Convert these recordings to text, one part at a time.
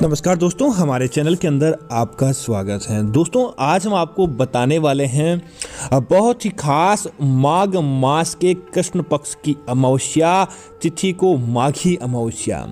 नमस्कार दोस्तों, हमारे चैनल के अंदर आपका स्वागत है। दोस्तों, आज हम आपको बताने वाले हैं बहुत ही खास माघ मास के कृष्ण पक्ष की अमावस्या तिथि को माघी अमावस्या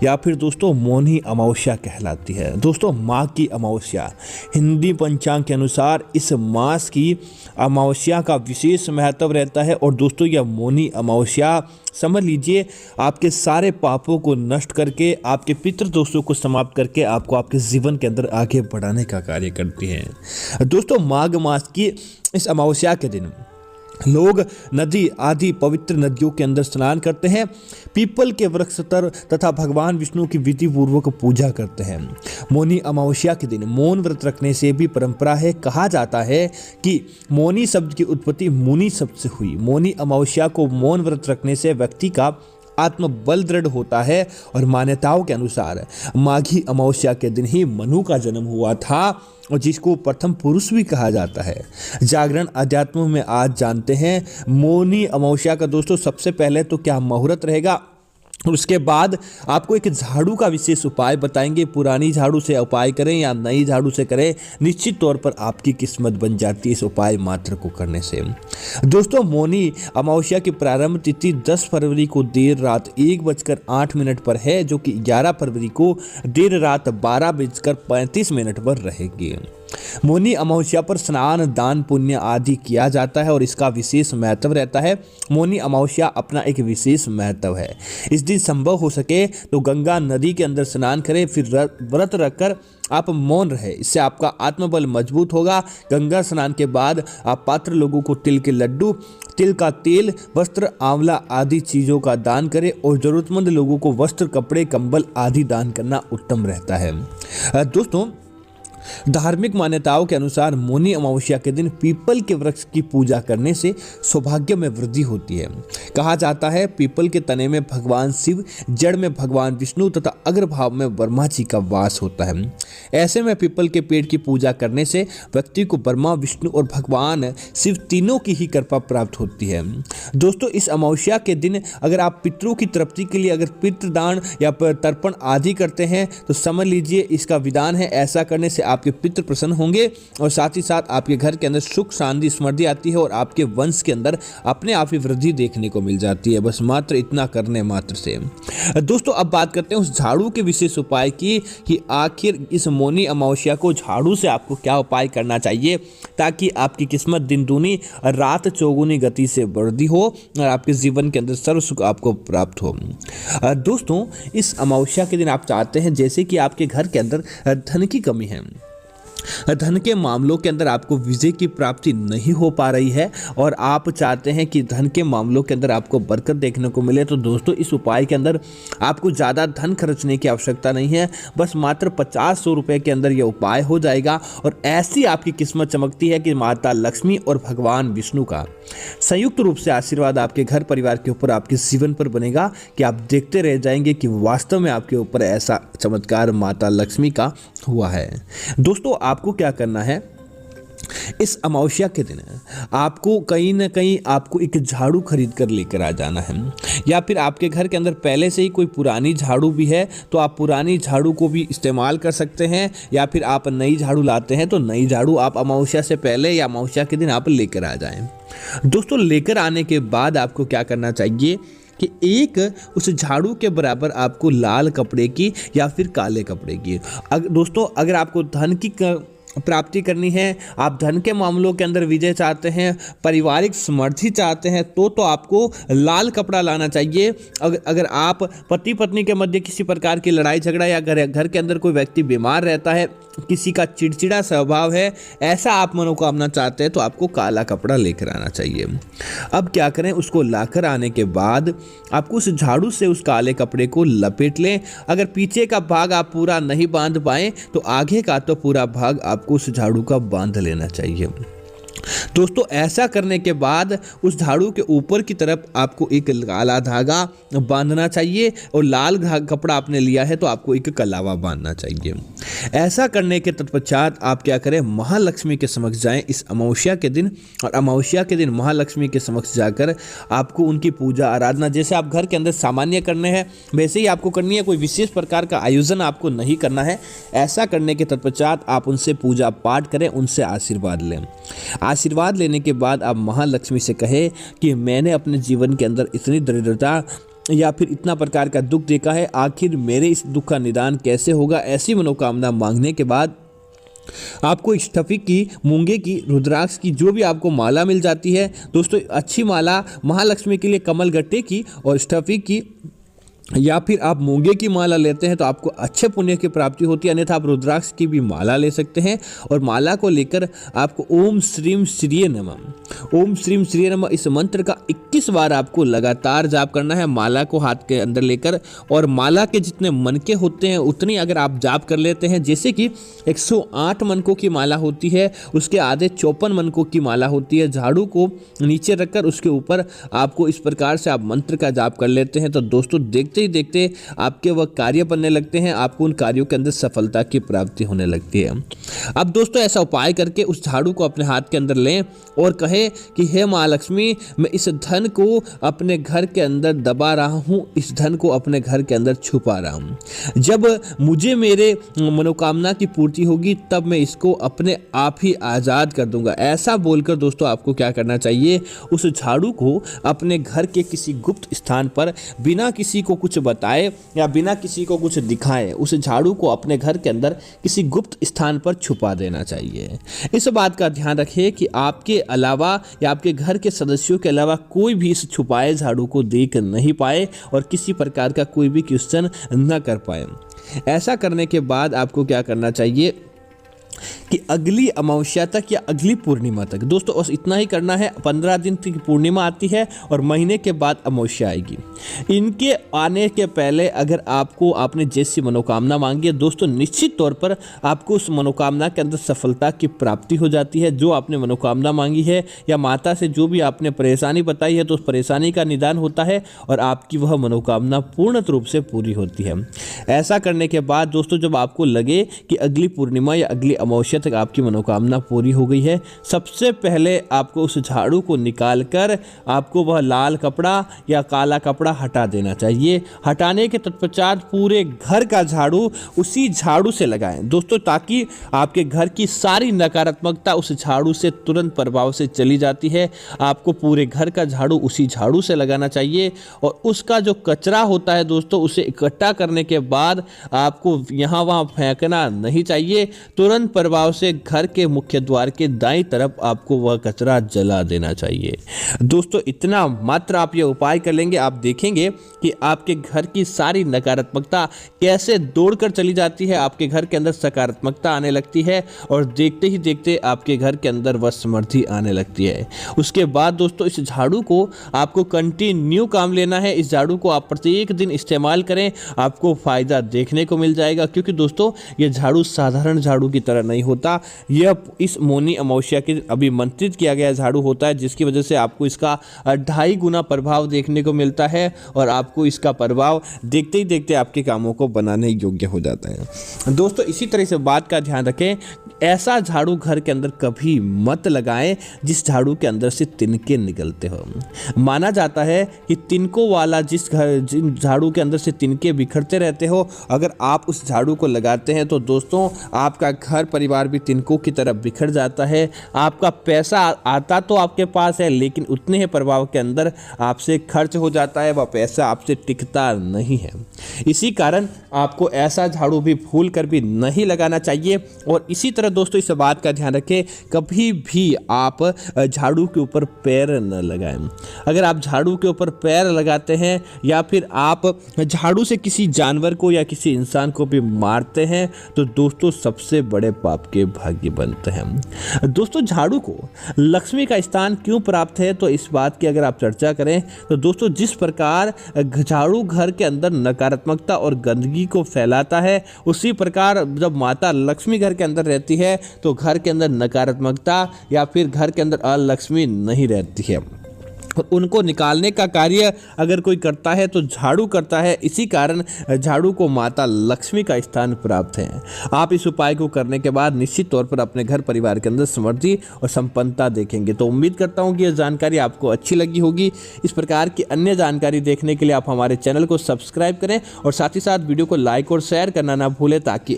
या फिर दोस्तों मौनी अमावस्या कहलाती है। दोस्तों, माघ की अमावस्या हिंदी पंचांग के अनुसार इस मास की अमावस्या का विशेष महत्व रहता है। और दोस्तों, यह मौनी अमावस्या समझ लीजिए आपके सारे पापों को नष्ट करके, आपके पितृ दोषों को समाप्त करके आपको आपके जीवन के अंदर आगे बढ़ाने का कार्य करती है। दोस्तों, माघ मास की इस अमावस्या के दिन लोग नदी आदि पवित्र नदियों के अंदर स्नान करते हैं, पीपल के वृक्ष तर तथा भगवान विष्णु की विधि पूर्वक पूजा करते हैं। मौनी अमावस्या के दिन मौन व्रत रखने से भी परंपरा है। कहा जाता है कि मौनी शब्द की उत्पत्ति मुनि शब्द से हुई। मौनी अमावस्या को मौन व्रत रखने से व्यक्ति का आत्मबल दृढ़ होता है और मान्यताओं के अनुसार माघी अमावस्या के दिन ही मनु का जन्म हुआ था और जिसको प्रथम पुरुष भी कहा जाता है। जागरण अध्यात्म में आज जानते हैं मौनी अमावस्या का दोस्तों सबसे पहले तो क्या मुहूर्त रहेगा, उसके बाद आपको एक झाड़ू का विशेष उपाय बताएंगे। पुरानी झाड़ू से उपाय करें या नई झाड़ू से करें, निश्चित तौर पर आपकी किस्मत बन जाती है इस उपाय मात्र को करने से। दोस्तों, मौनी अमावस्या की प्रारंभ तिथि 10 फरवरी को देर रात 1:08 पर है, जो कि 11 फरवरी को देर रात 12:35 पर रहेगी। मौनी अमावस्या पर स्नान, दान, पुण्य आदि किया जाता है और इसका विशेष महत्व रहता है। मौनी अमावस्या अपना एक विशेष महत्व है। इस दिन संभव हो सके तो गंगा नदी के अंदर स्नान करें, फिर व्रत रखकर आप मौन रहे। इससे आपका आत्मबल मजबूत होगा। गंगा स्नान के बाद आप पात्र लोगों को तिल के लड्डू, तिल का तेल, वस्त्र, आंवला आदि चीज़ों का दान करें और जरूरतमंद लोगों को वस्त्र, कपड़े, कंबल आदि दान करना उत्तम रहता है। दोस्तों, धार्मिक मान्यताओं के अनुसार मौनी अमावस्या के दिन पीपल के वृक्ष की पूजा करने से सौभाग्य में वृद्धि होती है। कहा जाता है पीपल के तने में भगवान शिव, जड़ में भगवान विष्णु तथा अग्रभाग में ब्रह्मा जी का वास होता है। ऐसे में पीपल के पेड़ की पूजा करने से व्यक्ति को ब्रह्मा, विष्णु और भगवान शिव तीनों की ही कृपा प्राप्त होती है। दोस्तों, इस अमावस्या के दिन अगर आप पितरों की तृप्ति के लिए अगर पितृदान या तर्पण आदि करते हैं तो समझ लीजिए इसका विधान है। ऐसा करने से आपके पितृ प्रसन्न होंगे और साथ ही साथ आपके घर के अंदर सुख, शांति, समृद्धि आती है और आपके वंश के अंदर अपने आप ही वृद्धि देखने को मिल जाती है, बस मात्र इतना करने मात्र से। दोस्तों, अब बात करते हैं उस झाड़ू के विशेष उपाय की कि आखिर इस मौनी अमावस्या को झाड़ू से आपको क्या उपाय करना चाहिए ताकि आपकी किस्मत दिन दूनी रात चौगुनी गति से वृद्धि हो और आपके जीवन के अंदर सर्व सुख आपको प्राप्त हो। दोस्तों, इस अमावस्या के दिन आप चाहते हैं जैसे कि आपके घर के अंदर धन की कमी है, धन के मामलों के अंदर आपको विजय की प्राप्ति नहीं हो पा रही है और आप चाहते हैं कि धन के मामलों के अंदर आपको बरकत देखने को मिले, तो दोस्तों इस उपाय के अंदर आपको ज़्यादा धन खर्चने की आवश्यकता नहीं है। बस मात्र 50-100 रुपये के अंदर यह उपाय हो जाएगा और ऐसी आपकी किस्मत चमकती है कि माता लक्ष्मी और भगवान विष्णु का संयुक्त रूप से आशीर्वाद आपके घर परिवार के ऊपर, आपके जीवन पर बनेगा कि आप देखते रह जाएंगे कि वास्तव में आपके ऊपर ऐसा चमत्कार माता लक्ष्मी का हुआ है। दोस्तों, आपको क्या करना है, इस अमावस्या के दिन आपको कहीं ना कहीं आपको एक झाड़ू खरीद कर लेकर आ जाना है, या फिर आपके घर के अंदर पहले से ही कोई पुरानी झाड़ू भी है तो आप पुरानी झाड़ू को भी इस्तेमाल कर सकते हैं, या फिर आप नई झाड़ू लाते हैं तो नई झाड़ू आप अमावस्या से पहले या अमावस्या के दिन आप लेकर आ जाएं। दोस्तों, लेकर आने के बाद आपको क्या करना चाहिए कि एक उस झाड़ू के बराबर आपको लाल कपड़े की या फिर काले कपड़े की, दोस्तों अगर आपको धन की प्राप्ति करनी है, आप धन के मामलों के अंदर विजय चाहते हैं, पारिवारिक समृद्धि चाहते हैं तो आपको लाल कपड़ा लाना चाहिए। अगर आप पति पत्नी के मध्य किसी प्रकार की लड़ाई झगड़ा या घर के अंदर कोई व्यक्ति बीमार रहता है, किसी का चिड़चिड़ा स्वभाव है, ऐसा आप मनोकामना चाहते हैं तो आपको काला कपड़ा लेकर आना चाहिए। अब क्या करें, उसको लाकर आने के बाद आपको उस झाड़ू से उस काले कपड़े को लपेट लें। अगर पीछे का भाग आप पूरा नहीं बांध पाएं तो आगे का तो पूरा भाग आपको उस झाड़ू का बांध लेना चाहिए। दोस्तों, ऐसा करने के बाद उस झाड़ू के ऊपर की तरफ आपको एक काला धागा बांधना चाहिए और लाल कपड़ा आपने लिया है तो आपको एक कलावा बांधना चाहिए। ऐसा करने के तत्पश्चात आप क्या करें, महालक्ष्मी के समक्ष जाएं इस अमावस्या के दिन, और अमावस्या के दिन महालक्ष्मी के समक्ष जाकर आपको उनकी पूजा आराधना जैसे आप घर के अंदर सामान्य करने हैं वैसे ही आपको करनी है। कोई विशेष प्रकार का आयोजन आपको नहीं करना है। ऐसा करने के तत्पश्चात आप उनसे पूजा पाठ करें, उनसे आशीर्वाद लें। आशीर्वाद लेने के बाद आप महालक्ष्मी से कहें कि मैंने अपने जीवन के अंदर इतनी दरिद्रता या फिर इतना प्रकार का दुख देखा है, आखिर मेरे इस दुख का निदान कैसे होगा। ऐसी मनोकामना मांगने के बाद आपको स्टफिक की, मूंगे की, रुद्राक्ष की जो भी आपको माला मिल जाती है दोस्तों, अच्छी माला महालक्ष्मी के लिए कमल गट्टे की और स्टफिक की या फिर आप मूंगे की माला लेते हैं तो आपको अच्छे पुण्य की प्राप्ति होती है। अन्यथा आप रुद्राक्ष की भी माला ले सकते हैं और माला को लेकर आपको ओम श्रीम श्रीये नमः, ओम श्रीम श्रीये नमः इस मंत्र का 21 बार आपको लगातार जाप करना है माला को हाथ के अंदर लेकर। और माला के जितने मनके होते हैं उतनी अगर आप जाप कर लेते हैं, जैसे कि 108 मनकों की माला होती है, उसके आधे 54 मनकों की माला होती है। झाड़ू को नीचे रखकर उसके ऊपर आपको इस प्रकार से आप मंत्र का जाप कर लेते हैं तो दोस्तों देखते ही देखते आपके वह कार्य बनने लगते हैं, आपको उन कार्यों के अंदर सफलता की प्राप्ति होने लगती है। अब दोस्तों ऐसा उपाय करके उस झाड़ू को अपने हाथ के अंदर लें और कहें कि हे महालक्ष्मी, मैं इस धन को अपने घर के अंदर दबा रहा हूँ, इस धन को अपने घर के अंदर छुपा रहा हूँ। जब मुझे मेरे मनोकामना की पूर्ति होगी तब मैं इसको अपने आप ही आज़ाद कर दूंगा। ऐसा बोलकर दोस्तों आपको क्या करना चाहिए, उस झाड़ू को अपने घर के किसी गुप्त स्थान पर बिना किसी को कुछ बताए या बिना किसी को कुछ दिखाए उस झाड़ू को अपने घर के अंदर किसी गुप्त स्थान पर छुपा देना चाहिए। इस बात का ध्यान रखें कि आपके अलावा या आपके घर के सदस्यों के अलावा कोई भी इस छुपाए झाड़ू को देख नहीं पाए और किसी प्रकार का कोई भी क्वेश्चन न कर पाए। ऐसा करने के बाद आपको क्या करना चाहिए कि अगली अमावस्या तक या अगली पूर्णिमा तक दोस्तों बस इतना ही करना है। 15 दिन तक पूर्णिमा आती है और महीने के बाद अमावस्या आएगी। इनके आने के पहले अगर आपने जैसी मनोकामना मांगी है दोस्तों, निश्चित तौर पर आपको उस मनोकामना के अंदर सफलता की प्राप्ति हो जाती है। जो आपने मनोकामना मांगी है या माता से जो भी आपने परेशानी बताई है तो उस परेशानी का निदान होता है और आपकी वह मनोकामना पूर्ण रूप से पूरी होती है। ऐसा करने के बाद दोस्तों जब आपको लगे कि अगली पूर्णिमा या अगली अमावस्या तक आपकी मनोकामना पूरी हो गई है, सबसे पहले आपको उस झाड़ू को निकालकर आपको वह लाल कपड़ा या काला कपड़ा हटा देना चाहिए। हटाने के तत्पश्चात पूरे घर का झाड़ू उसी झाड़ू से लगाएं दोस्तों, ताकि आपके घर की सारी नकारात्मकता उस झाड़ू से तुरंत प्रभाव से चली जाती है। आपको पूरे घर का झाड़ू उसी झाड़ू से लगाना चाहिए और उसका जो कचरा होता है दोस्तों उसे इकट्ठा करने के बाद आपको यहाँ वहाँ फेंकना नहीं चाहिए। तुरंत प्रभाव से घर के मुख्य द्वार के दाईं तरफ आपको वह कचरा जला देना चाहिए। दोस्तों इतना मात्र आप ये उपाय कर लेंगे, आप देखेंगे कि आपके घर की सारी नकारात्मकता कैसे दौड़कर चली जाती है, आपके घर के अंदर सकारात्मकता आने लगती है और देखते ही देखते आपके घर के अंदर वह समृद्धि आने लगती है। उसके बाद दोस्तों इस झाड़ू को आपको कंटिन्यू काम लेना है। इस झाड़ू को आप प्रत्येक दिन इस्तेमाल करें, आपको फायदा देखने को मिल जाएगा। क्योंकि दोस्तों ये झाड़ू साधारण झाड़ू की तरह नहीं होता, यह इस मौनी अमावस्या के अभिमंत्रित किया गया झाड़ू होता है, जिसकी वजह से आपको इसका 2.5 गुना प्रभाव देखने को मिलता है और आपको इसका प्रभाव देखते ही देखते आपके कामों को बनाने योग्य हो जाता है। दोस्तों इसी तरह से बात का ध्यान रखें, ऐसा झाड़ू घर के अंदर कभी मत लगाएं जिस झाड़ू के अंदर से तिनके निकलते हो। माना जाता है कि तिनकों वाला जिस झाड़ू के अंदर से तिनके बिखरते रहते हो, अगर आप उस झाड़ू को लगाते हैं तो दोस्तों आपका घर परिवार भी तिनकों की तरफ बिखर जाता है। आपका पैसा आता तो आपके पास है लेकिन उतने ही प्रभाव के अंदर आपसे खर्च हो जाता है, वह पैसा आपसे टिकता नहीं है। इसी कारण आपको ऐसा झाड़ू भी भूल कर भी नहीं लगाना चाहिए। और इसी तरह दोस्तों इस बात का ध्यान रखें, कभी भी आप झाड़ू के ऊपर पैर न लगाएं। अगर आप झाड़ू के ऊपर पैर लगाते हैं या फिर आप झाड़ू से किसी जानवर को या किसी इंसान को भी मारते हैं तो दोस्तों सबसे बड़े पाप के भागी बनते हैं। दोस्तों झाड़ू को लक्ष्मी का स्थान क्यों प्राप्त है, तो इस बात की अगर आप चर्चा करें तो दोस्तों जिस प्रकार झाड़ू घर के अंदर नकारात्मकता और गंदगी को फैलाता है, उसी प्रकार जब माता लक्ष्मी घर के अंदर रहती है तो घर के अंदर नकारात्मकता या फिर घर के अंदर अलक्ष्मी नहीं रहती है। और उनको निकालने का कार्य अगर कोई करता है तो झाड़ू करता है। इसी कारण झाड़ू को माता लक्ष्मी का स्थान प्राप्त है। आप इस उपाय को करने के बाद निश्चित तौर पर अपने घर परिवार के अंदर समृद्धि और संपन्नता देखेंगे। तो उम्मीद करता हूं कि यह जानकारी आपको अच्छी लगी होगी। इस प्रकार की अन्य जानकारी देखने के लिए आप हमारे चैनल को सब्सक्राइब करें और साथ ही साथ वीडियो को लाइक और शेयर करना ना भूलें, ताकि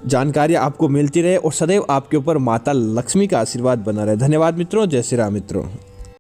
जानकारी आपको मिलती रहे और सदैव आपके ऊपर माता लक्ष्मी का आशीर्वाद बना रहे। धन्यवाद मित्रों। जय श्री राम मित्रों।